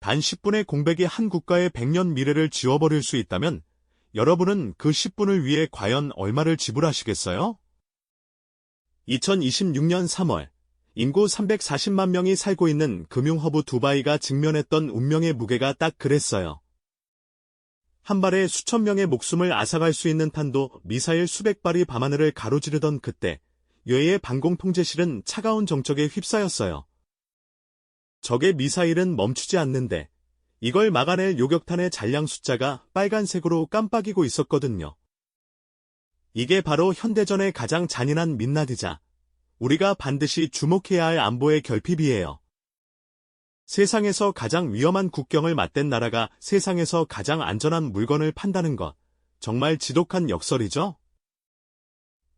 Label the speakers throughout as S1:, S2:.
S1: 단 10분의 공백이 한 국가의 100년 미래를 지워버릴 수 있다면 여러분은 그 10분을 위해 과연 얼마를 지불하시겠어요? 2026년 3월, 인구 340만 명이 살고 있는 금융허브 두바이가 직면했던 운명의 무게가 딱 그랬어요. 한 발에 수천 명의 목숨을 앗아갈 수 있는 탄도 미사일 수백 발이 밤하늘을 가로지르던 그때, UAE의 방공통제실은 차가운 정적에 휩싸였어요. 적의 미사일은 멈추지 않는데 이걸 막아낼 요격탄의 잔량 숫자가 빨간색으로 깜빡이고 있었거든요. 이게 바로 현대전의 가장 잔인한 민낯이자 우리가 반드시 주목해야 할 안보의 결핍이에요. 세상에서 가장 위험한 국경을 맞댄 나라가 세상에서 가장 안전한 물건을 판다는 것, 정말 지독한 역설이죠?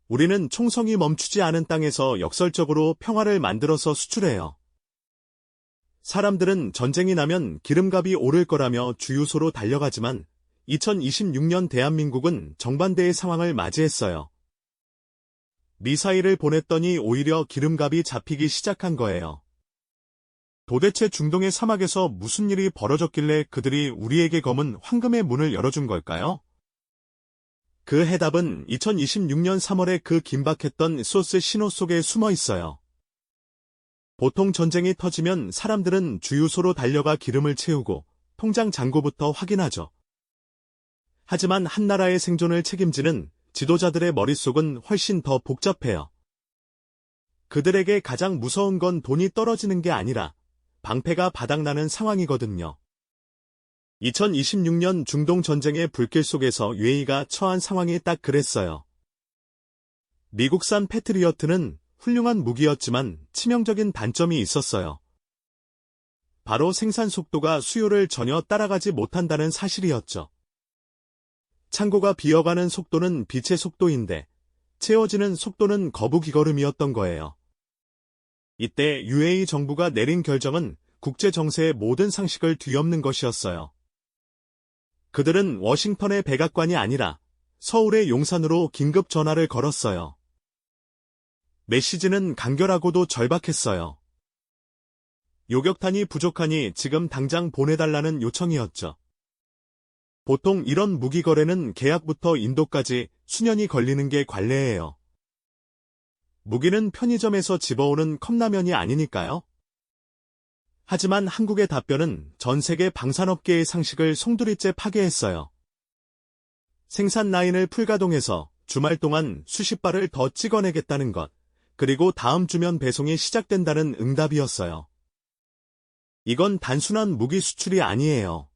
S1: 우리는 총성이 멈추지 않은 땅에서 역설적으로 평화를 만들어서 수출해요. 사람들은 전쟁이 나면 기름값이 오를 거라며 주유소로 달려가지만 2026년 대한민국은 정반대의 상황을 맞이했어요. 미사일을 보냈더니 오히려 기름값이 잡히기 시작한 거예요. 도대체 중동의 사막에서 무슨 일이 벌어졌길래 그들이 우리에게 검은 황금의 문을 열어준 걸까요? 그 해답은 2026년 3월에 그 긴박했던 소스 신호 속에 숨어 있어요. 보통 전쟁이 터지면 사람들은 주유소로 달려가 기름을 채우고 통장 잔고부터 확인하죠. 하지만 한 나라의 생존을 책임지는 지도자들의 머릿속은 훨씬 더 복잡해요. 그들에게 가장 무서운 건 돈이 떨어지는 게 아니라 방패가 바닥나는 상황이거든요. 2026년 중동 전쟁의 불길 속에서 UAE가 처한 상황이 딱 그랬어요. 미국산 패트리어트는 훌륭한 무기였지만 치명적인 단점이 있었어요. 바로 생산 속도가 수요를 전혀 따라가지 못한다는 사실이었죠. 창고가 비어가는 속도는 빛의 속도인데 채워지는 속도는 거북이 걸음이었던 거예요. 이때 UAE 정부가 내린 결정은 국제 정세의 모든 상식을 뒤엎는 것이었어요. 그들은 워싱턴의 백악관이 아니라 서울의 용산으로 긴급 전화를 걸었어요. 메시지는 간결하고도 절박했어요. 요격탄이 부족하니 지금 당장 보내달라는 요청이었죠. 보통 이런 무기 거래는 계약부터 인도까지 수년이 걸리는 게 관례예요. 무기는 편의점에서 집어오는 컵라면이 아니니까요. 하지만 한국의 답변은 전 세계 방산업계의 상식을 송두리째 파괴했어요. 생산 라인을 풀가동해서 주말 동안 수십 발을 더 찍어내겠다는 것, 그리고 다음 주면 배송이 시작된다는 응답이었어요. 이건 단순한 무기 수출이 아니에요.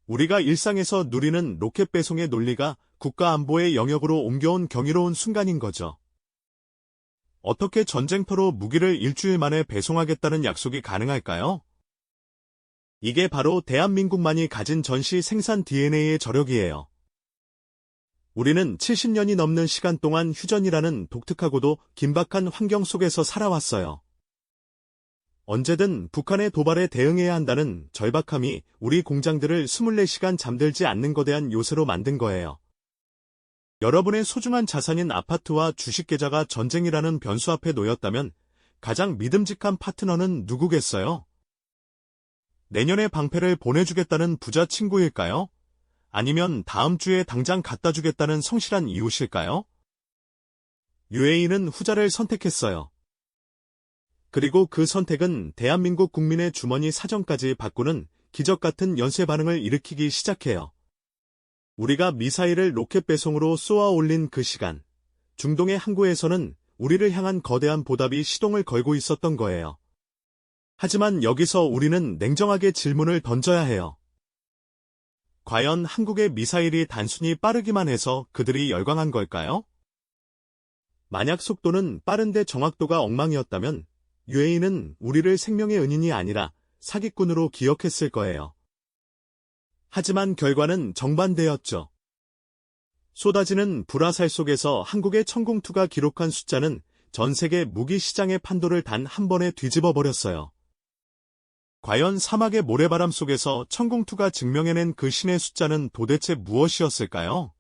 S1: 우리가 일상에서 누리는 로켓 배송의 논리가 국가 안보의 영역으로 옮겨온 경이로운 순간인 거죠. 어떻게 전쟁터로 무기를 일주일 만에 배송하겠다는 약속이 가능할까요? 이게 바로 대한민국만이 가진 전시 생산 DNA의 저력이에요. 우리는 70년이 넘는 시간 동안 휴전이라는 독특하고도 긴박한 환경 속에서 살아왔어요. 언제든 북한의 도발에 대응해야 한다는 절박함이 우리 공장들을 24시간 잠들지 않는 거대한 요새로 만든 거예요. 여러분의 소중한 자산인 아파트와 주식 계좌가 전쟁이라는 변수 앞에 놓였다면 가장 믿음직한 파트너는 누구겠어요? 내년에 방패를 보내주겠다는 부자 친구일까요? 아니면 다음 주에 당장 갖다 주겠다는 성실한 이웃일까요? UAE는 후자를 선택했어요. 그리고 그 선택은 대한민국 국민의 주머니 사정까지 바꾸는 기적 같은 연쇄 반응을 일으키기 시작해요. 우리가 미사일을 로켓 배송으로 쏘아 올린 그 시간, 중동의 항구에서는 우리를 향한 거대한 보답이 시동을 걸고 있었던 거예요. 하지만 여기서 우리는 냉정하게 질문을 던져야 해요. 과연 한국의 미사일이 단순히 빠르기만 해서 그들이 열광한 걸까요? 만약 속도는 빠른데 정확도가 엉망이었다면 UAE는 우리를 생명의 은인이 아니라 사기꾼으로 기억했을 거예요. 하지만 결과는 정반대였죠. 쏟아지는 불화살 속에서 한국의 천공투가 기록한 숫자는 전 세계 무기 시장의 판도를 단 한 번에 뒤집어 버렸어요. 과연 사막의 모래바람 속에서 천공투가 증명해낸 그 신의 숫자는 도대체 무엇이었을까요?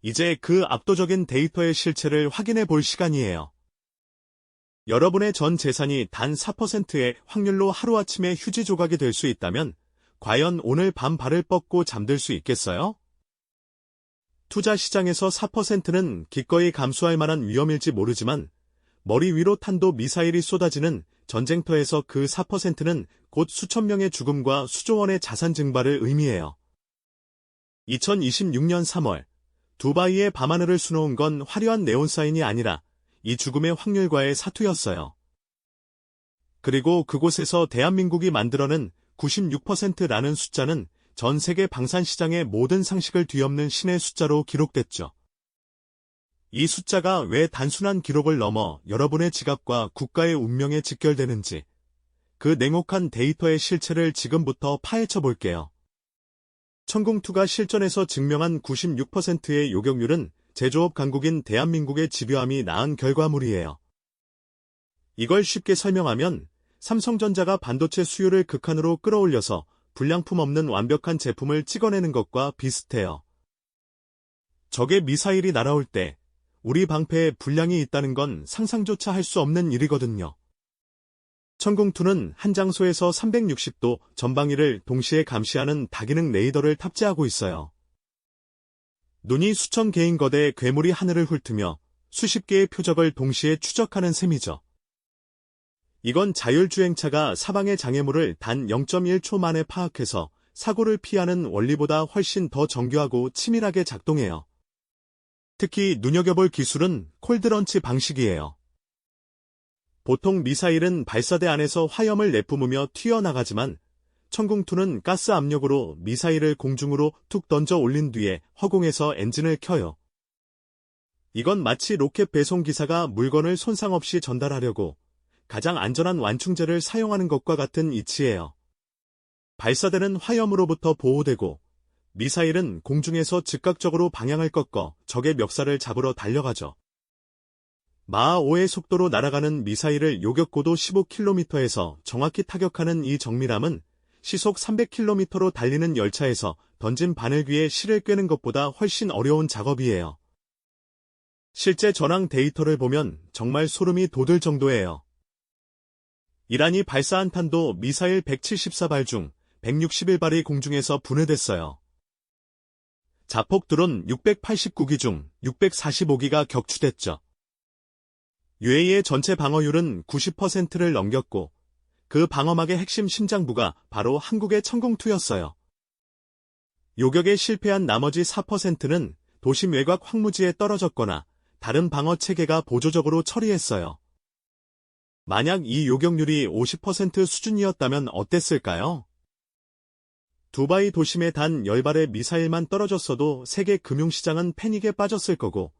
S1: 이제 그 압도적인 데이터의 실체를 확인해 볼 시간이에요. 여러분의 전 재산이 단 4%의 확률로 하루아침에 휴지 조각이 될 수 있다면 과연 오늘 밤 발을 뻗고 잠들 수 있겠어요? 투자 시장에서 4%는 기꺼이 감수할 만한 위험일지 모르지만 머리 위로 탄도 미사일이 쏟아지는 전쟁터에서 그 4%는 곧 수천 명의 죽음과 수조 원의 자산 증발을 의미해요. 2026년 3월, 두바이의 밤하늘을 수놓은 건 화려한 네온사인이 아니라 이 죽음의 확률과의 사투였어요. 그리고 그곳에서 대한민국이 만들어낸 96%라는 숫자는 전 세계 방산시장의 모든 상식을 뒤엎는 신의 숫자로 기록됐죠. 이 숫자가 왜 단순한 기록을 넘어 여러분의 지갑과 국가의 운명에 직결되는지, 그 냉혹한 데이터의 실체를 지금부터 파헤쳐 볼게요. 천궁2가 실전에서 증명한 96%의 요격률은 제조업 강국인 대한민국의 집요함이 낳은 결과물이에요. 이걸 쉽게 설명하면 삼성전자가 반도체 수요를 극한으로 끌어올려서 불량품 없는 완벽한 제품을 찍어내는 것과 비슷해요. 적의 미사일이 날아올 때 우리 방패에 불량이 있다는 건 상상조차 할 수 없는 일이거든요. 천궁2는 한 장소에서 360도 전방위를 동시에 감시하는 다기능 레이더를 탑재하고 있어요. 눈이 수천 개인 거대 괴물이 하늘을 훑으며 수십 개의 표적을 동시에 추적하는 셈이죠. 이건 자율주행차가 사방의 장애물을 단 0.1초 만에 파악해서 사고를 피하는 원리보다 훨씬 더 정교하고 치밀하게 작동해요. 특히 눈여겨볼 기술은 콜드런치 방식이에요. 보통 미사일은 발사대 안에서 화염을 내뿜으며 튀어나가지만 천궁2는 가스 압력으로 미사일을 공중으로 툭 던져 올린 뒤에 허공에서 엔진을 켜요. 이건 마치 로켓 배송기사가 물건을 손상 없이 전달하려고 가장 안전한 완충제를 사용하는 것과 같은 이치예요. 발사대는 화염으로부터 보호되고 미사일은 공중에서 즉각적으로 방향을 꺾어 적의 멱살을 잡으러 달려가죠. 마하 5의 속도로 날아가는 미사일을 요격고도 15km에서 정확히 타격하는 이 정밀함은 시속 300km로 달리는 열차에서 던진 바늘귀에 실을 꿰는 것보다 훨씬 어려운 작업이에요. 실제 전황 데이터를 보면 정말 소름이 돋을 정도예요. 이란이 발사한 탄도 미사일 174발 중 161발이 공중에서 분해됐어요. 자폭 드론 689기 중 645기가 격추됐죠. UAE의 전체 방어율은 90%를 넘겼고 그 방어막의 핵심 심장부가 바로 한국의 천궁2였어요. 요격에 실패한 나머지 4%는 도심 외곽 황무지에 떨어졌거나 다른 방어 체계가 보조적으로 처리했어요. 만약 이 요격률이 50% 수준이었다면 어땠을까요? 두바이 도심에 단 10발의 미사일만 떨어졌어도 세계 금융시장은 패닉에 빠졌을 거고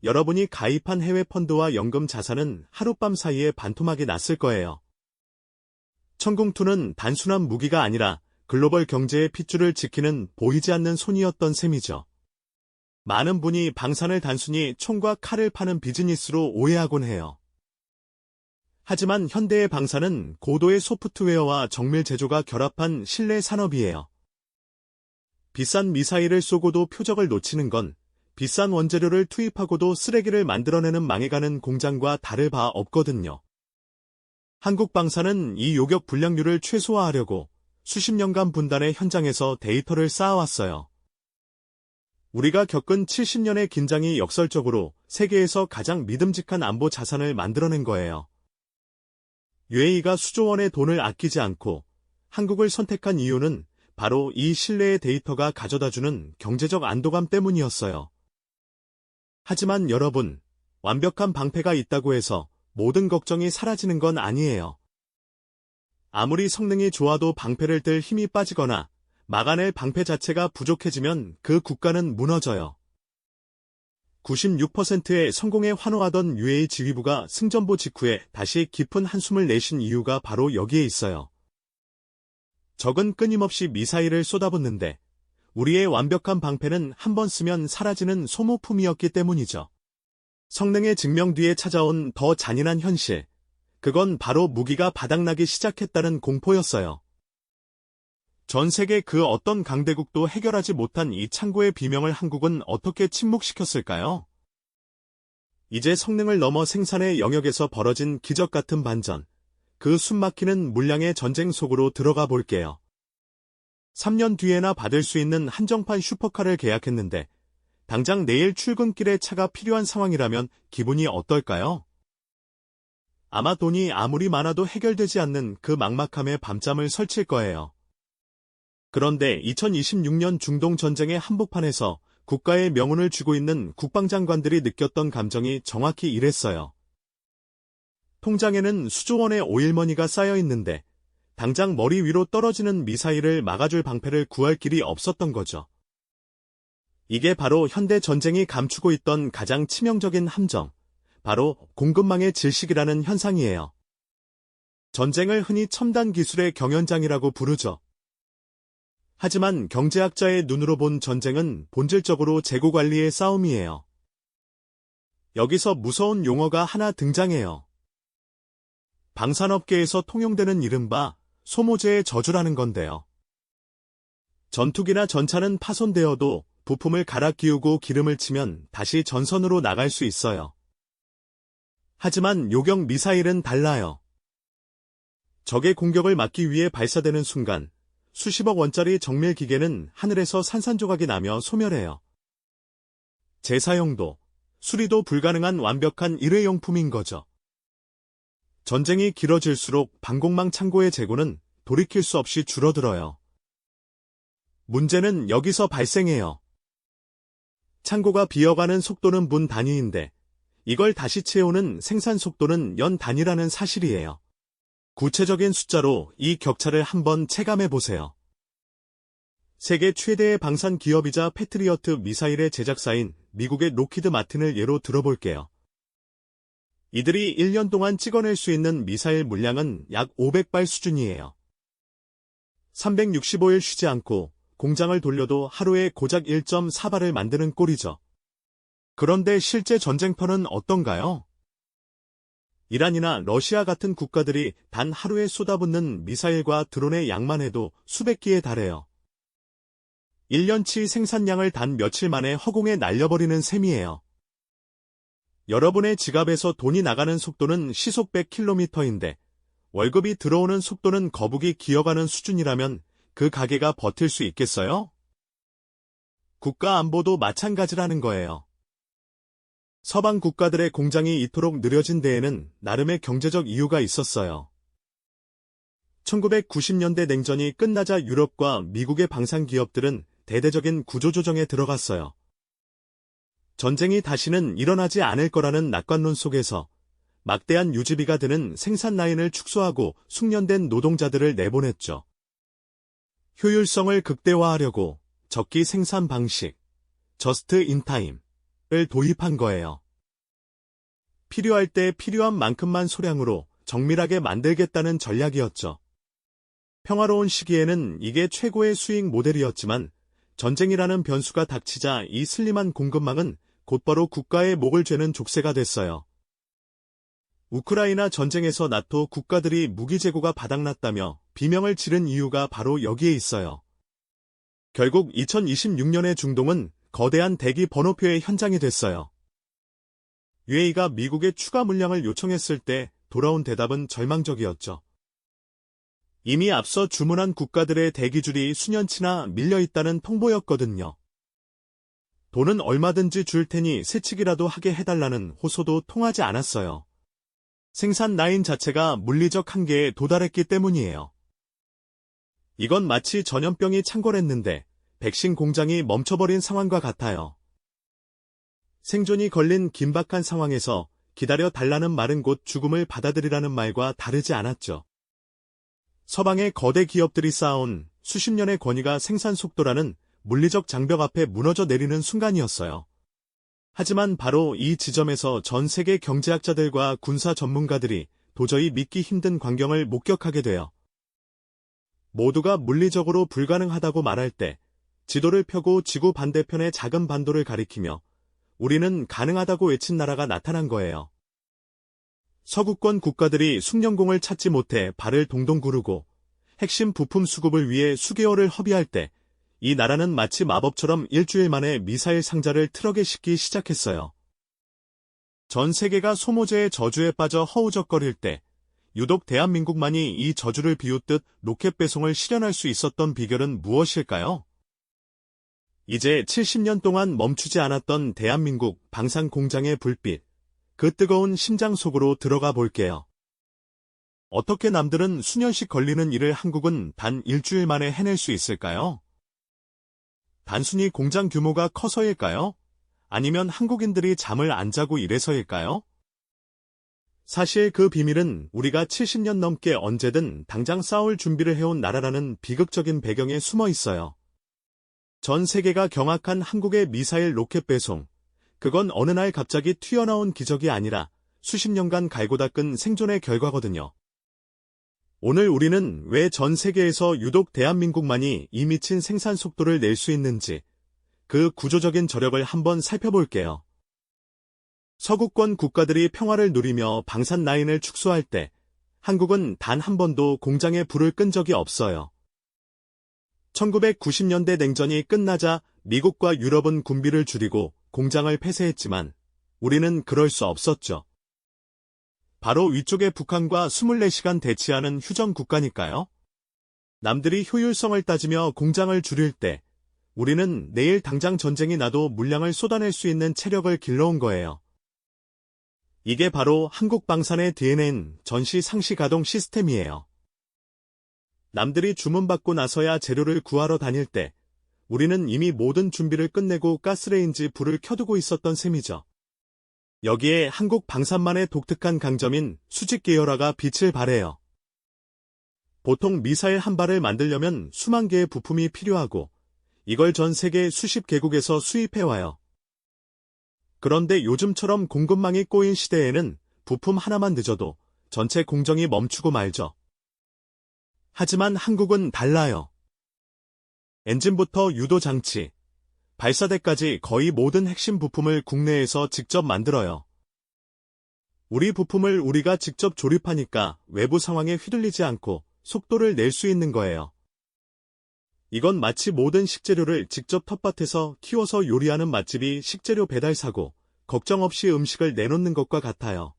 S1: 여러분이 가입한 해외 펀드와 연금 자산은 하룻밤 사이에 반토막이 났을 거예요. 천궁2는 단순한 무기가 아니라 글로벌 경제의 핏줄을 지키는 보이지 않는 손이었던 셈이죠. 많은 분이 방산을 단순히 총과 칼을 파는 비즈니스로 오해하곤 해요. 하지만 현대의 방산은 고도의 소프트웨어와 정밀 제조가 결합한 신뢰 산업이에요. 비싼 미사일을 쏘고도 표적을 놓치는 건 비싼 원재료를 투입하고도 쓰레기를 만들어내는 망해가는 공장과 다를 바 없거든요. 한국 방산은 이 요격 불량률을 최소화하려고 수십 년간 분단의 현장에서 데이터를 쌓아왔어요. 우리가 겪은 70년의 긴장이 역설적으로 세계에서 가장 믿음직한 안보 자산을 만들어낸 거예요. UAE가 수조 원의 돈을 아끼지 않고 한국을 선택한 이유는 바로 이 신뢰의 데이터가 가져다주는 경제적 안도감 때문이었어요. 하지만 여러분, 완벽한 방패가 있다고 해서 모든 걱정이 사라지는 건 아니에요. 아무리 성능이 좋아도 방패를 들 힘이 빠지거나 막아낼 방패 자체가 부족해지면 그 국가는 무너져요. 96%의 성공에 환호하던 UAE 지휘부가 승전보 직후에 다시 깊은 한숨을 내쉰 이유가 바로 여기에 있어요. 적은 끊임없이 미사일을 쏟아붓는데 우리의 완벽한 방패는 한 번 쓰면 사라지는 소모품이었기 때문이죠. 성능의 증명 뒤에 찾아온 더 잔인한 현실. 그건 바로 무기가 바닥나기 시작했다는 공포였어요. 전 세계 그 어떤 강대국도 해결하지 못한 이 창고의 비명을 한국은 어떻게 침묵시켰을까요? 이제 성능을 넘어 생산의 영역에서 벌어진 기적 같은 반전, 그 숨막히는 물량의 전쟁 속으로 들어가 볼게요. 3년 뒤에나 받을 수 있는 한정판 슈퍼카를 계약했는데 당장 내일 출근길에 차가 필요한 상황이라면 기분이 어떨까요? 아마 돈이 아무리 많아도 해결되지 않는 그 막막함에 밤잠을 설칠 거예요. 그런데 2026년 중동 전쟁의 한복판에서 국가의 명운을 쥐고 있는 국방장관들이 느꼈던 감정이 정확히 이랬어요. 통장에는 수조 원의 오일머니가 쌓여 있는데 당장 머리 위로 떨어지는 미사일을 막아줄 방패를 구할 길이 없었던 거죠. 이게 바로 현대 전쟁이 감추고 있던 가장 치명적인 함정, 바로 공급망의 질식이라는 현상이에요. 전쟁을 흔히 첨단 기술의 경연장이라고 부르죠. 하지만 경제학자의 눈으로 본 전쟁은 본질적으로 재고관리의 싸움이에요. 여기서 무서운 용어가 하나 등장해요. 방산업계에서 통용되는 이른바 소모제의 저주라는 건데요. 전투기나 전차는 파손되어도 부품을 갈아 끼우고 기름을 치면 다시 전선으로 나갈 수 있어요. 하지만 요격 미사일은 달라요. 적의 공격을 막기 위해 발사되는 순간 수십억 원짜리 정밀 기계는 하늘에서 산산조각이 나며 소멸해요. 재사용도, 수리도 불가능한 완벽한 일회용품인 거죠. 전쟁이 길어질수록 방공망 창고의 재고는 돌이킬 수 없이 줄어들어요. 문제는 여기서 발생해요. 창고가 비어가는 속도는 분 단위인데 이걸 다시 채우는 생산 속도는 연 단위라는 사실이에요. 구체적인 숫자로 이 격차를 한번 체감해 보세요. 세계 최대의 방산 기업이자 패트리어트 미사일의 제작사인 미국의 로키드 마틴을 예로 들어볼게요. 이들이 1년 동안 찍어낼 수 있는 미사일 물량은 약 500발 수준이에요. 365일 쉬지 않고 공장을 돌려도 하루에 고작 1.4발을 만드는 꼴이죠. 그런데 실제 전쟁터는 어떤가요? 이란이나 러시아 같은 국가들이 단 하루에 쏟아붓는 미사일과 드론의 양만 해도 수백 기에 달해요. 1년치 생산량을 단 며칠 만에 허공에 날려버리는 셈이에요. 여러분의 지갑에서 돈이 나가는 속도는 시속 100km인데 월급이 들어오는 속도는 거북이 기어가는 수준이라면 그 가게가 버틸 수 있겠어요? 국가 안보도 마찬가지라는 거예요. 서방 국가들의 공장이 이토록 느려진 데에는 나름의 경제적 이유가 있었어요. 1990년대 냉전이 끝나자 유럽과 미국의 방산 기업들은 대대적인 구조조정에 들어갔어요. 전쟁이 다시는 일어나지 않을 거라는 낙관론 속에서 막대한 유지비가 드는 생산 라인을 축소하고 숙련된 노동자들을 내보냈죠. 효율성을 극대화하려고 적기 생산 방식, 저스트 인 타임을 도입한 거예요. 필요할 때 필요한 만큼만 소량으로 정밀하게 만들겠다는 전략이었죠. 평화로운 시기에는 이게 최고의 수익 모델이었지만 전쟁이라는 변수가 닥치자 이 슬림한 공급망은 곧바로 국가의 목을 죄는 족쇄가 됐어요. 우크라이나 전쟁에서 나토 국가들이 무기 재고가 바닥났다며 비명을 지른 이유가 바로 여기에 있어요. 결국 2026년의 중동은 거대한 대기 번호표의 현장이 됐어요. UAE가 미국에 추가 물량을 요청했을 때 돌아온 대답은 절망적이었죠. 이미 앞서 주문한 국가들의 대기줄이 수년치나 밀려있다는 통보였거든요. 돈은 얼마든지 줄 테니 새치기라도 하게 해달라는 호소도 통하지 않았어요. 생산 라인 자체가 물리적 한계에 도달했기 때문이에요. 이건 마치 전염병이 창궐했는데 백신 공장이 멈춰버린 상황과 같아요. 생존이 걸린 긴박한 상황에서 기다려 달라는 말은 곧 죽음을 받아들이라는 말과 다르지 않았죠. 서방의 거대 기업들이 쌓아온 수십 년의 권위가 생산 속도라는 물리적 장벽 앞에 무너져 내리는 순간이었어요. 하지만 바로 이 지점에서 전 세계 경제학자들과 군사 전문가들이 도저히 믿기 힘든 광경을 목격하게 돼요. 모두가 물리적으로 불가능하다고 말할 때 지도를 펴고 지구 반대편의 작은 반도를 가리키며 우리는 가능하다고 외친 나라가 나타난 거예요. 서구권 국가들이 숭늉공을 찾지 못해 발을 동동 구르고 핵심 부품 수급을 위해 수개월을 허비할 때 이 나라는 마치 마법처럼 일주일 만에 미사일 상자를 트럭에 싣기 시작했어요. 전 세계가 소모제의 저주에 빠져 허우적거릴 때 유독 대한민국만이 이 저주를 비웃듯 로켓 배송을 실현할 수 있었던 비결은 무엇일까요? 이제 70년 동안 멈추지 않았던 대한민국 방산 공장의 불빛, 그 뜨거운 심장 속으로 들어가 볼게요. 어떻게 남들은 수년씩 걸리는 일을 한국은 단 일주일 만에 해낼 수 있을까요? 단순히 공장 규모가 커서일까요? 아니면 한국인들이 잠을 안 자고 이래서일까요? 사실 그 비밀은 우리가 70년 넘게 언제든 당장 싸울 준비를 해온 나라라는 비극적인 배경에 숨어 있어요. 전 세계가 경악한 한국의 미사일 로켓 배송. 그건 어느 날 갑자기 튀어나온 기적이 아니라 수십 년간 갈고 닦은 생존의 결과거든요. 오늘 우리는 왜 전 세계에서 유독 대한민국만이 이 미친 생산 속도를 낼 수 있는지, 그 구조적인 저력을 한번 살펴볼게요. 서구권 국가들이 평화를 누리며 방산 라인을 축소할 때 한국은 단 한 번도 공장에 불을 끈 적이 없어요. 1990년대 냉전이 끝나자 미국과 유럽은 군비를 줄이고 공장을 폐쇄했지만 우리는 그럴 수 없었죠. 바로 위쪽에 북한과 24시간 대치하는 휴전 국가니까요. 남들이 효율성을 따지며 공장을 줄일 때 우리는 내일 당장 전쟁이 나도 물량을 쏟아낼 수 있는 체력을 길러온 거예요. 이게 바로 한국 방산의 DNA인 전시 상시 가동 시스템이에요. 남들이 주문받고 나서야 재료를 구하러 다닐 때 우리는 이미 모든 준비를 끝내고 가스레인지 불을 켜두고 있었던 셈이죠. 여기에 한국 방산만의 독특한 강점인 수직 계열화가 빛을 발해요. 보통 미사일 한 발을 만들려면 수만 개의 부품이 필요하고 이걸 전 세계 수십 개국에서 수입해와요. 그런데 요즘처럼 공급망이 꼬인 시대에는 부품 하나만 늦어도 전체 공정이 멈추고 말죠. 하지만 한국은 달라요. 엔진부터 유도장치, 발사대까지 거의 모든 핵심 부품을 국내에서 직접 만들어요. 우리 부품을 우리가 직접 조립하니까 외부 상황에 휘둘리지 않고 속도를 낼 수 있는 거예요. 이건 마치 모든 식재료를 직접 텃밭에서 키워서 요리하는 맛집이 식재료 배달 사고 걱정 없이 음식을 내놓는 것과 같아요.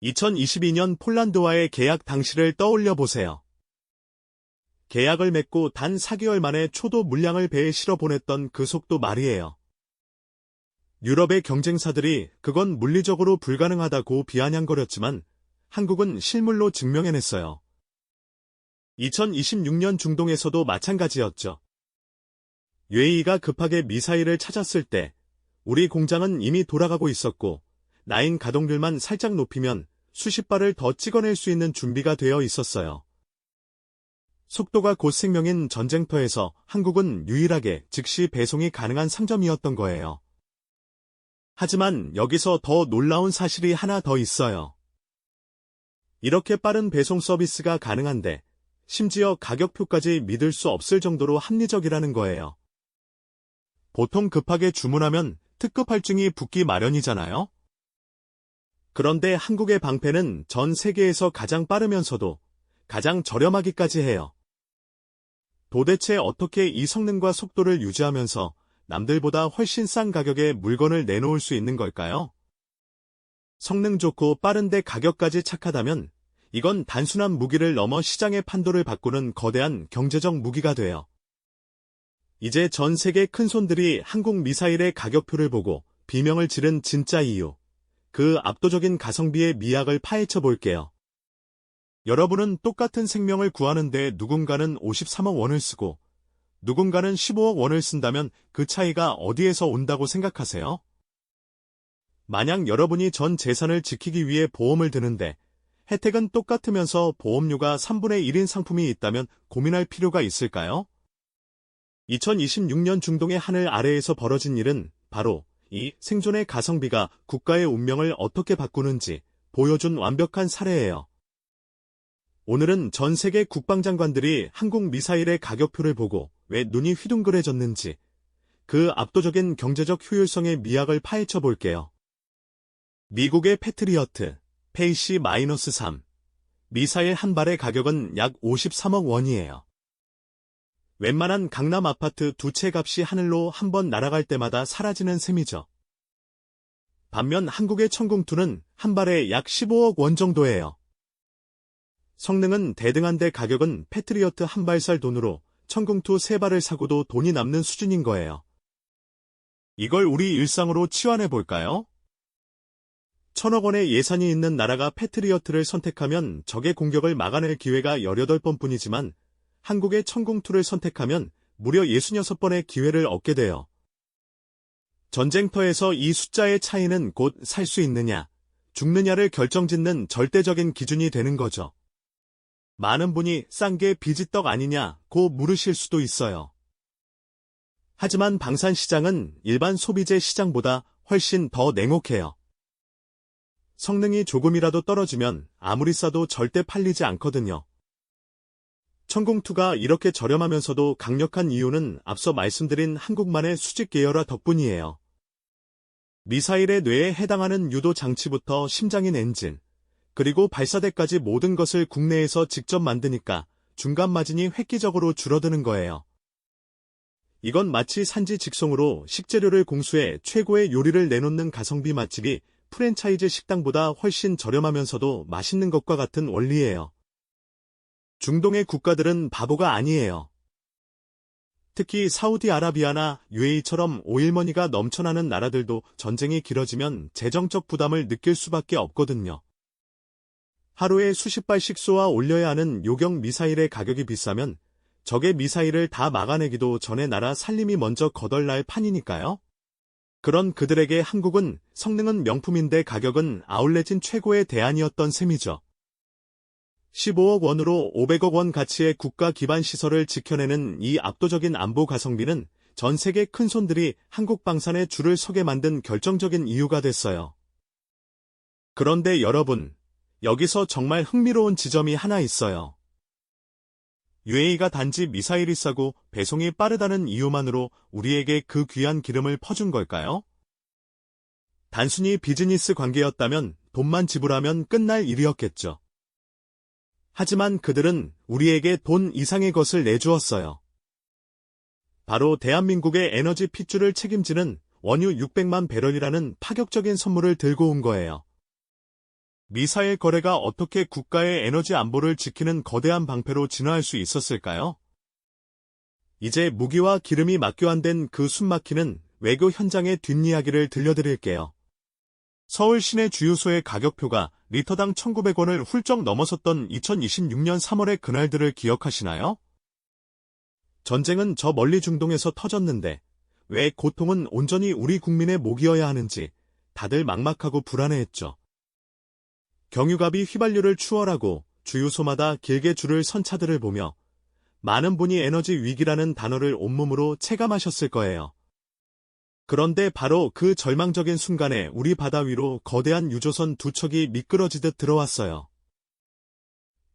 S1: 2022년 폴란드와의 계약 당시를 떠올려 보세요. 계약을 맺고 단 4개월 만에 초도 물량을 배에 실어 보냈던 그 속도 말이에요. 유럽의 경쟁사들이 그건 물리적으로 불가능하다고 비아냥거렸지만 한국은 실물로 증명해냈어요. 2026년 중동에서도 마찬가지였죠. UAE가 급하게 미사일을 찾았을 때 우리 공장은 이미 돌아가고 있었고 라인 가동률만 살짝 높이면 수십 발을 더 찍어낼 수 있는 준비가 되어 있었어요. 속도가 곧 생명인 전쟁터에서 한국은 유일하게 즉시 배송이 가능한 상점이었던 거예요. 하지만 여기서 더 놀라운 사실이 하나 더 있어요. 이렇게 빠른 배송 서비스가 가능한데 심지어 가격표까지 믿을 수 없을 정도로 합리적이라는 거예요. 보통 급하게 주문하면 특급 할증이 붙기 마련이잖아요. 그런데 한국의 방패는 전 세계에서 가장 빠르면서도 가장 저렴하기까지 해요. 도대체 어떻게 이 성능과 속도를 유지하면서 남들보다 훨씬 싼 가격에 물건을 내놓을 수 있는 걸까요? 성능 좋고 빠른데 가격까지 착하다면 이건 단순한 무기를 넘어 시장의 판도를 바꾸는 거대한 경제적 무기가 돼요. 이제 전 세계 큰손들이 한국 미사일의 가격표를 보고 비명을 지른 진짜 이유, 그 압도적인 가성비의 미학을 파헤쳐 볼게요. 여러분은 똑같은 생명을 구하는데 누군가는 53억 원을 쓰고 누군가는 15억 원을 쓴다면 그 차이가 어디에서 온다고 생각하세요? 만약 여러분이 전 재산을 지키기 위해 보험을 드는데 혜택은 똑같으면서 보험료가 3분의 1인 상품이 있다면 고민할 필요가 있을까요? 2026년 중동의 하늘 아래에서 벌어진 일은 바로 이 생존의 가성비가 국가의 운명을 어떻게 바꾸는지 보여준 완벽한 사례예요. 오늘은 전 세계 국방장관들이 한국 미사일의 가격표를 보고 왜 눈이 휘둥그레졌는지 그 압도적인 경제적 효율성의 미학을 파헤쳐 볼게요. 미국의 패트리어트 페이시-3 미사일 한 발의 가격은 약 53억 원이에요. 웬만한 강남 아파트 두 채 값이 하늘로 한 번 날아갈 때마다 사라지는 셈이죠. 반면 한국의 천궁2는 한 발에 약 15억 원 정도예요. 성능은 대등한데 가격은 패트리어트 한 발 살 돈으로 천궁2 3발을 사고도 돈이 남는 수준인 거예요. 이걸 우리 일상으로 치환해 볼까요? 1,000억 원의 예산이 있는 나라가 패트리어트를 선택하면 적의 공격을 막아낼 기회가 18번뿐이지만 한국의 천궁2를 선택하면 무려 66번의 기회를 얻게 돼요. 전쟁터에서 이 숫자의 차이는 곧 살 수 있느냐, 죽느냐를 결정짓는 절대적인 기준이 되는 거죠. 많은 분이 싼 게 비지떡 아니냐고 물으실 수도 있어요. 하지만 방산 시장은 일반 소비재 시장보다 훨씬 더 냉혹해요. 성능이 조금이라도 떨어지면 아무리 싸도 절대 팔리지 않거든요. 천궁2가 이렇게 저렴하면서도 강력한 이유는 앞서 말씀드린 한국만의 수직 계열화 덕분이에요. 미사일의 뇌에 해당하는 유도 장치부터 심장인 엔진, 그리고 발사대까지 모든 것을 국내에서 직접 만드니까 중간 마진이 획기적으로 줄어드는 거예요. 이건 마치 산지 직송으로 식재료를 공수해 최고의 요리를 내놓는 가성비 맛집이 프랜차이즈 식당보다 훨씬 저렴하면서도 맛있는 것과 같은 원리예요. 중동의 국가들은 바보가 아니에요. 특히 사우디아라비아나 UAE처럼 오일머니가 넘쳐나는 나라들도 전쟁이 길어지면 재정적 부담을 느낄 수밖에 없거든요. 하루에 수십 발씩 쏘아 올려야 하는 요격 미사일의 가격이 비싸면 적의 미사일을 다 막아내기도 전에 나라 살림이 먼저 거덜날 판이니까요. 그런 그들에게 한국은 성능은 명품인데 가격은 아울렛인 최고의 대안이었던 셈이죠. 15억 원으로 500억 원 가치의 국가 기반 시설을 지켜내는 이 압도적인 안보 가성비는 전 세계 큰손들이 한국 방산에 줄을 서게 만든 결정적인 이유가 됐어요. 그런데 여러분, 여기서 정말 흥미로운 지점이 하나 있어요. UAE가 단지 미사일이 싸고 배송이 빠르다는 이유만으로 우리에게 그 귀한 기름을 퍼준 걸까요? 단순히 비즈니스 관계였다면 돈만 지불하면 끝날 일이었겠죠. 하지만 그들은 우리에게 돈 이상의 것을 내주었어요. 바로 대한민국의 에너지 핏줄을 책임지는 원유 600만 배럴이라는 파격적인 선물을 들고 온 거예요. 미사일 거래가 어떻게 국가의 에너지 안보를 지키는 거대한 방패로 진화할 수 있었을까요? 이제 무기와 기름이 맞교환된 그 숨막히는 외교 현장의 뒷이야기를 들려드릴게요. 서울 시내 주유소의 가격표가 리터당 1,900원을 훌쩍 넘어섰던 2026년 3월의 그날들을 기억하시나요? 전쟁은 저 멀리 중동에서 터졌는데 왜 고통은 온전히 우리 국민의 몫이어야 하는지 다들 막막하고 불안해했죠. 경유갑이 휘발유를 추월하고 주유소마다 길게 줄을 선 차들을 보며 많은 분이 에너지 위기라는 단어를 온몸으로 체감하셨을 거예요. 그런데 바로 그 절망적인 순간에 우리 바다 위로 거대한 유조선 두 척이 미끄러지듯 들어왔어요.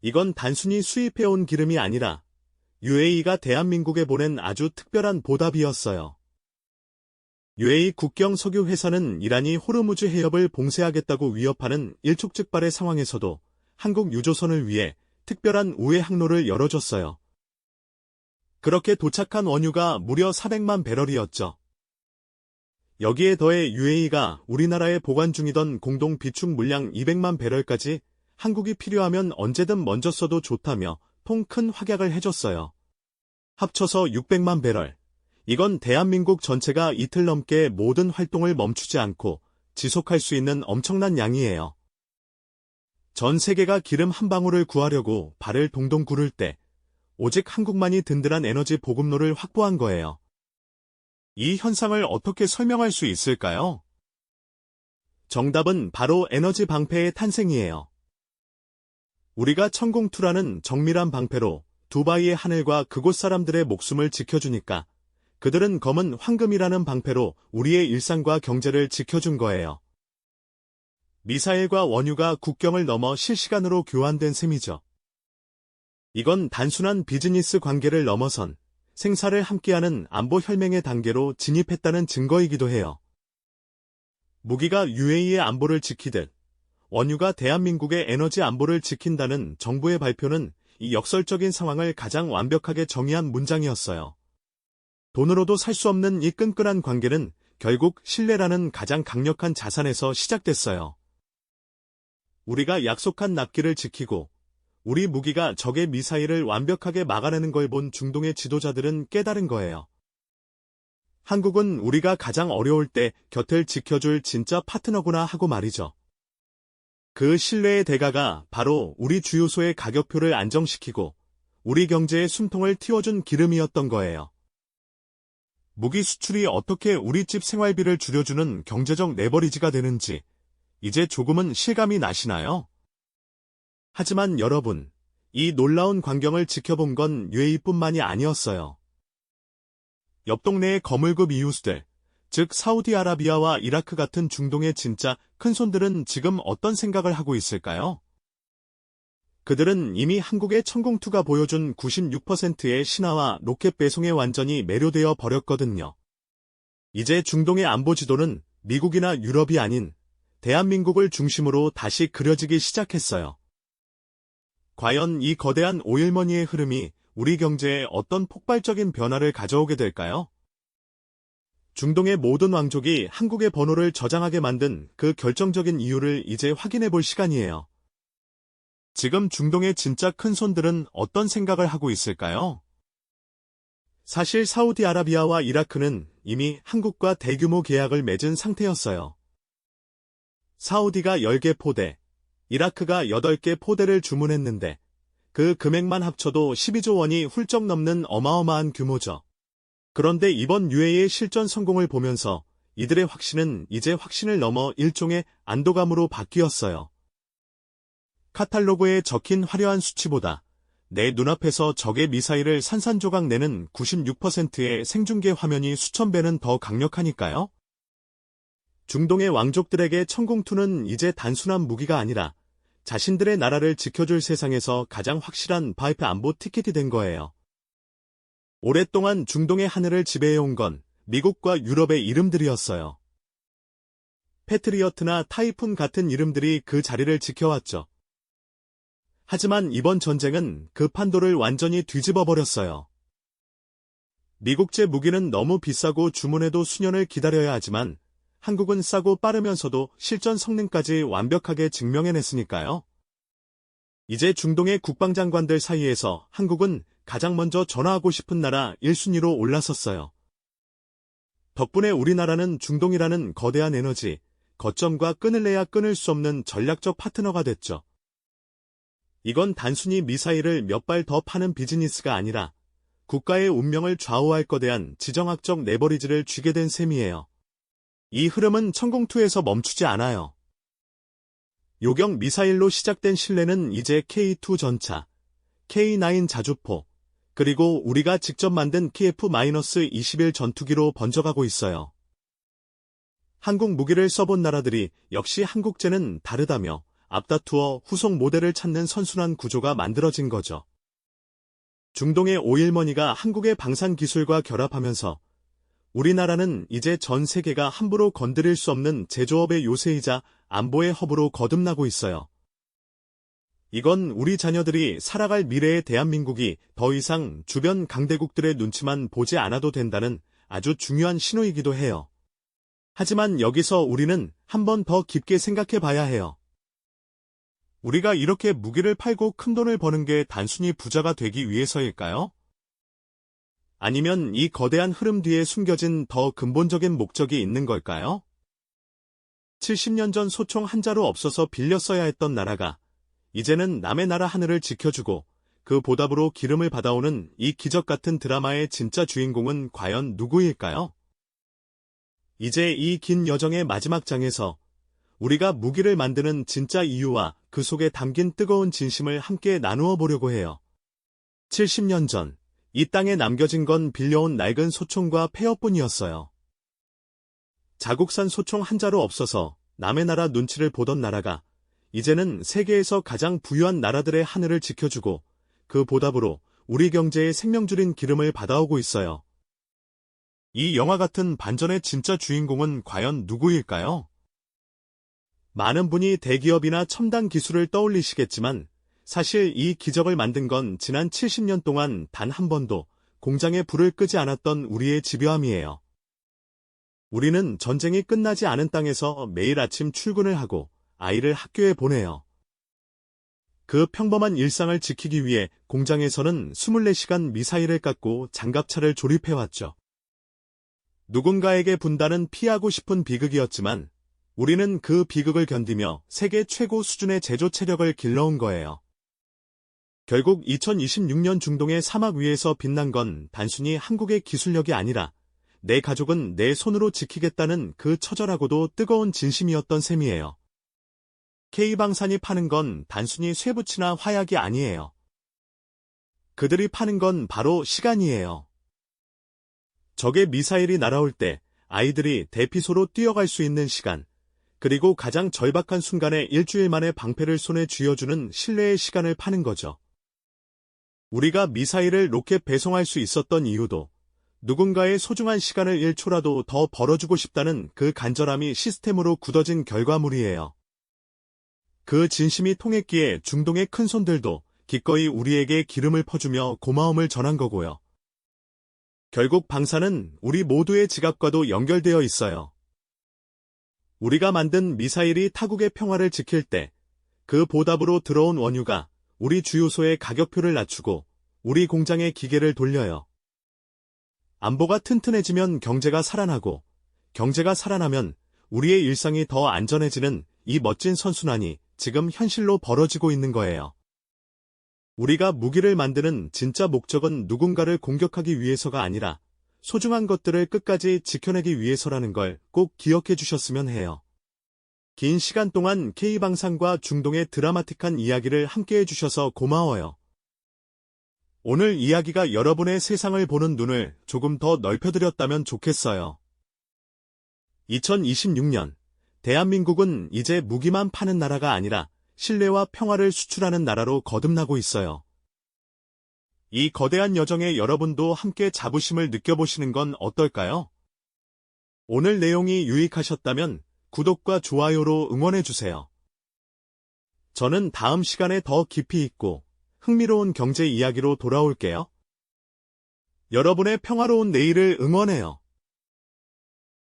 S1: 이건 단순히 수입해온 기름이 아니라 UAE가 대한민국에 보낸 아주 특별한 보답이었어요. UAE 국경 석유 회사는 이란이 호르무즈 해협을 봉쇄하겠다고 위협하는 일촉즉발의 상황에서도 한국 유조선을 위해 특별한 우회 항로를 열어줬어요. 그렇게 도착한 원유가 무려 400만 배럴이었죠. 여기에 더해 UAE가 우리나라에 보관 중이던 공동 비축 물량 200만 배럴까지 한국이 필요하면 언제든 먼저 써도 좋다며 통 큰 확약을 해줬어요. 합쳐서 600만 배럴. 이건 대한민국 전체가 이틀 넘게 모든 활동을 멈추지 않고 지속할 수 있는 엄청난 양이에요. 전 세계가 기름 한 방울을 구하려고 발을 동동 구를 때 오직 한국만이 든든한 에너지 보급로를 확보한 거예요. 이 현상을 어떻게 설명할 수 있을까요? 정답은 바로 에너지 방패의 탄생이에요. 우리가 천궁2라는 정밀한 방패로 두바이의 하늘과 그곳 사람들의 목숨을 지켜주니까 그들은 검은 황금이라는 방패로 우리의 일상과 경제를 지켜준 거예요. 미사일과 원유가 국경을 넘어 실시간으로 교환된 셈이죠. 이건 단순한 비즈니스 관계를 넘어선 생사를 함께하는 안보 혈맹의 단계로 진입했다는 증거이기도 해요. 무기가 UAE의 안보를 지키듯 원유가 대한민국의 에너지 안보를 지킨다는 정부의 발표는 이 역설적인 상황을 가장 완벽하게 정의한 문장이었어요. 돈으로도 살 수 없는 이 끈끈한 관계는 결국 신뢰라는 가장 강력한 자산에서 시작됐어요. 우리가 약속한 납기를 지키고 우리 무기가 적의 미사일을 완벽하게 막아내는 걸 본 중동의 지도자들은 깨달은 거예요. 한국은 우리가 가장 어려울 때 곁을 지켜줄 진짜 파트너구나 하고 말이죠. 그 신뢰의 대가가 바로 우리 주유소의 가격표를 안정시키고 우리 경제의 숨통을 틔워준 기름이었던 거예요. 무기 수출이 어떻게 우리 집 생활비를 줄여주는 경제적 레버리지가 되는지 이제 조금은 실감이 나시나요? 하지만 여러분, 이 놀라운 광경을 지켜본 건 UAE뿐만이 아니었어요. 옆 동네의 거물급 이웃들, 즉 사우디아라비아와 이라크 같은 중동의 진짜 큰손들은 지금 어떤 생각을 하고 있을까요? 그들은 이미 한국의 천공투가 보여준 96%의 신화와 로켓 배송에 완전히 매료되어 버렸거든요. 이제 중동의 안보 지도는 미국이나 유럽이 아닌 대한민국을 중심으로 다시 그려지기 시작했어요. 과연 이 거대한 오일머니의 흐름이 우리 경제에 어떤 폭발적인 변화를 가져오게 될까요? 중동의 모든 왕족이 한국의 번호를 저장하게 만든 그 결정적인 이유를 이제 확인해 볼 시간이에요. 지금 중동의 진짜 큰손들은 어떤 생각을 하고 있을까요? 사실 사우디아라비아와 이라크는 이미 한국과 대규모 계약을 맺은 상태였어요. 사우디가 10개 포대, 이라크가 8개 포대를 주문했는데 그 금액만 합쳐도 12조 원이 훌쩍 넘는 어마어마한 규모죠. 그런데 이번 UAE의 실전 성공을 보면서 이들의 확신은 이제 확신을 넘어 일종의 안도감으로 바뀌었어요. 카탈로그에 적힌 화려한 수치보다 내 눈앞에서 적의 미사일을 산산조각 내는 96%의 생중계 화면이 수천 배는 더 강력하니까요. 중동의 왕족들에게 천공투는 이제 단순한 무기가 아니라 자신들의 나라를 지켜줄 세상에서 가장 확실한 파이프 안보 티켓이 된 거예요. 오랫동안 중동의 하늘을 지배해온 건 미국과 유럽의 이름들이었어요. 패트리어트나 타이푼 같은 이름들이 그 자리를 지켜왔죠. 하지만 이번 전쟁은 그 판도를 완전히 뒤집어 버렸어요. 미국제 무기는 너무 비싸고 주문해도 수년을 기다려야 하지만 한국은 싸고 빠르면서도 실전 성능까지 완벽하게 증명해냈으니까요. 이제 중동의 국방장관들 사이에서 한국은 가장 먼저 전화하고 싶은 나라 1순위로 올라섰어요. 덕분에 우리나라는 중동이라는 거대한 에너지, 거점과 끊을래야 끊을 수 없는 전략적 파트너가 됐죠. 이건 단순히 미사일을 몇 발 더 파는 비즈니스가 아니라 국가의 운명을 좌우할 거대한 지정학적 레버리지를 쥐게 된 셈이에요. 이 흐름은 천공투에서 멈추지 않아요. 요격 미사일로 시작된 신뢰는 이제 K2 전차, K9 자주포, 그리고 우리가 직접 만든 KF-21 전투기로 번져가고 있어요. 한국 무기를 써본 나라들이 역시 한국제는 다르다며 앞다투어 후속 모델을 찾는 선순환 구조가 만들어진 거죠. 중동의 오일머니가 한국의 방산 기술과 결합하면서 우리나라는 이제 전 세계가 함부로 건드릴 수 없는 제조업의 요새이자 안보의 허브로 거듭나고 있어요. 이건 우리 자녀들이 살아갈 미래의 대한민국이 더 이상 주변 강대국들의 눈치만 보지 않아도 된다는 아주 중요한 신호이기도 해요. 하지만 여기서 우리는 한 번 더 깊게 생각해 봐야 해요. 우리가 이렇게 무기를 팔고 큰돈을 버는 게 단순히 부자가 되기 위해서일까요? 아니면 이 거대한 흐름 뒤에 숨겨진 더 근본적인 목적이 있는 걸까요? 70년 전 소총 한 자루 없어서 빌려 써야 했던 나라가 이제는 남의 나라 하늘을 지켜주고 그 보답으로 기름을 받아오는 이 기적 같은 드라마의 진짜 주인공은 과연 누구일까요? 이제 이 긴 여정의 마지막 장에서 우리가 무기를 만드는 진짜 이유와 그 속에 담긴 뜨거운 진심을 함께 나누어 보려고 해요. 70년 전, 이 땅에 남겨진 건 빌려온 낡은 소총과 폐허뿐이었어요. 자국산 소총 한 자루 없어서 남의 나라 눈치를 보던 나라가 이제는 세계에서 가장 부유한 나라들의 하늘을 지켜주고 그 보답으로 우리 경제의 생명줄인 기름을 받아오고 있어요. 이 영화 같은 반전의 진짜 주인공은 과연 누구일까요? 많은 분이 대기업이나 첨단 기술을 떠올리시겠지만 사실 이 기적을 만든 건 지난 70년 동안 단 한 번도 공장에 불을 끄지 않았던 우리의 집요함이에요. 우리는 전쟁이 끝나지 않은 땅에서 매일 아침 출근을 하고 아이를 학교에 보내요. 그 평범한 일상을 지키기 위해 공장에서는 24시간 미사일을 깎고 장갑차를 조립해왔죠. 누군가에게 분단은 피하고 싶은 비극이었지만 우리는 그 비극을 견디며 세계 최고 수준의 제조 체력을 길러온 거예요. 결국 2026년 중동의 사막 위에서 빛난 건 단순히 한국의 기술력이 아니라 내 가족은 내 손으로 지키겠다는 그 처절하고도 뜨거운 진심이었던 셈이에요. K방산이 파는 건 단순히 쇠붙이나 화약이 아니에요. 그들이 파는 건 바로 시간이에요. 적의 미사일이 날아올 때 아이들이 대피소로 뛰어갈 수 있는 시간, 그리고 가장 절박한 순간에 일주일 만에 방패를 손에 쥐어주는 신뢰의 시간을 파는 거죠. 우리가 미사일을 로켓 배송할 수 있었던 이유도 누군가의 소중한 시간을 1초라도 더 벌어주고 싶다는 그 간절함이 시스템으로 굳어진 결과물이에요. 그 진심이 통했기에 중동의 큰손들도 기꺼이 우리에게 기름을 퍼주며 고마움을 전한 거고요. 결국 방사는 우리 모두의 지갑과도 연결되어 있어요. 우리가 만든 미사일이 타국의 평화를 지킬 때 그 보답으로 들어온 원유가 우리 주유소의 가격표를 낮추고 우리 공장의 기계를 돌려요. 안보가 튼튼해지면 경제가 살아나고 경제가 살아나면 우리의 일상이 더 안전해지는 이 멋진 선순환이 지금 현실로 벌어지고 있는 거예요. 우리가 무기를 만드는 진짜 목적은 누군가를 공격하기 위해서가 아니라 소중한 것들을 끝까지 지켜내기 위해서라는 걸 꼭 기억해 주셨으면 해요. 긴 시간 동안 K방산과 중동의 드라마틱한 이야기를 함께 해주셔서 고마워요. 오늘 이야기가 여러분의 세상을 보는 눈을 조금 더 넓혀드렸다면 좋겠어요. 2026년, 대한민국은 이제 무기만 파는 나라가 아니라 신뢰와 평화를 수출하는 나라로 거듭나고 있어요. 이 거대한 여정에 여러분도 함께 자부심을 느껴보시는 건 어떨까요? 오늘 내용이 유익하셨다면 구독과 좋아요로 응원해주세요. 저는 다음 시간에 더 깊이 있고 흥미로운 경제 이야기로 돌아올게요. 여러분의 평화로운 내일을 응원해요.